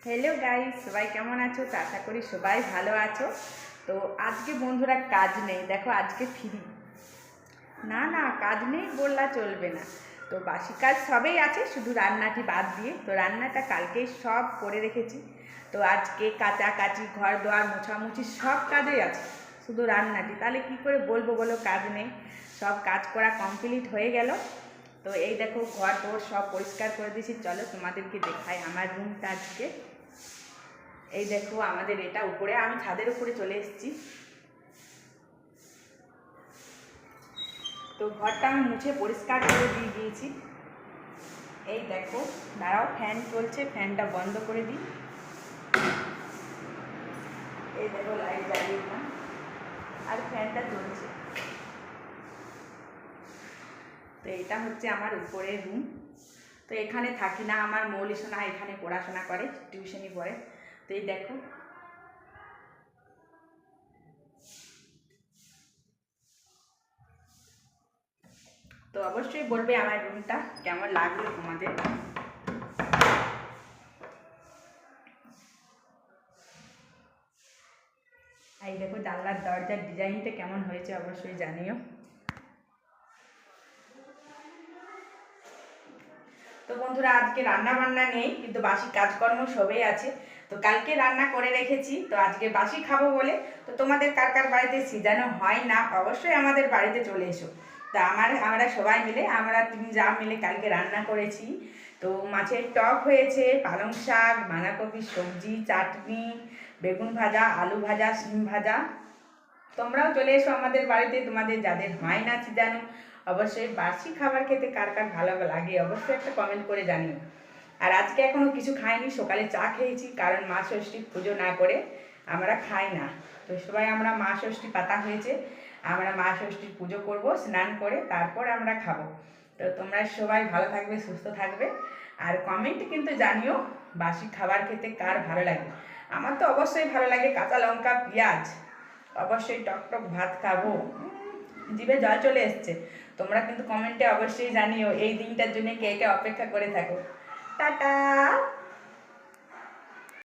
Hello guys सबाई केमन आछो तो आशा करी सबाई भालो आछो। तो आज के बंधुरा काज नहीं देखो आज के फ्री ना ना काज नहीं बोलला चलबे ना। तो बासी काज सबई आछे शुधु रान्नाटी बाद दिए। तो रान्नाटा कालके सब करे रेखेछि। तो आज के काचाकाची घर दोयार मोछामुछी सब काजेई आछे शुधु रान्नाटी ताहले कि करे बोलबो बोलो काज नेই। सब काज करा कमप्लीट हो गेल। तो ये देखो घर दोर सब परिष्कार कर दिएछि। चलो तुम्हादेरके देखाई आमार रूमटा आज के। এই দেখো আমাদের এটা উপরে আমি ছাদের উপরে চলে এসেছি। তো ঘরটা আমি মুছে পরিষ্কার করে দিয়ে দিয়েছি। এই দেখো দাঁড়াও ফ্যান চলছে ফ্যানটা বন্ধ করে দিই। এই দেখো লাইট জ্বালিয়ে দিলাম আর ফ্যানটা চলছে। তো এটা হচ্ছে আমার উপরের রুম। তো এখানে থাকি না আমার মৌলিসোনা এখানে পড়াশোনা করে টিউশনি পড়ে। तो ये देखो तो अवश्य बोलबे आमार रूमटा केमन लागलो तुम्हादेर। এই দেখো জানলার দরজার ডিজাইনটা কেমন হয়েছে অবশ্যই জানিও। तो बंधुरा आज के रान्ना बान्ना नहीं किन्तु बासी काजकर्म सबई आछे। तो कल के रान्ना करे रेखेछि। तो आज के बासी खाबो बोले तो तोमादेर कार कार बाड़ीते सिजानो हय ना अवश्यई आमादेर बाड़ीते चले एसो। तो आमरा सबाई मिले आमरा तीन जा मिले कल के रान्ना करेछि। तो माछेर टक हयेछे पालং शाक बाँधाकपि सब्जी चाटनी बेगुन भाजा आलू भाजा शिम भाजा। तोमराओ चले एसो आमादेर बाड़ीते तोमादेर जादेर हय ना सिजानो अवश्य बासी खाबार खेते कार कार भालो लागे अवश्य एक कमेंट करे जानियो। और आज के एखोनो किछु खाइनी सकाले चा खेয়েছি कारण मा षष्ठी पुजो ना करे आमरा खाई ना। तो सबाई आमरा मा षष्ठी पाता हयेছে आमरा मा षष्ठी पुजो करब स्नान करे तारपर आमरा खाबो। तो तोमरा सबाई भालो थाकबे सुस्थ थाकबे और कमेंट किन्तु जानियो बासी खाबार खेते कार भालो लागे। आमार तो अवश्य भालो लागे काँचा लंका पेঁয়াজ अवश्य टक टक भात खाबो জিভে জল চলে এসছে। তোমরা কিন্তু কমেন্টে অবশ্যই জানিও এই দিনটার জন্য কে কে অপেক্ষা করে থাকো। টাটা।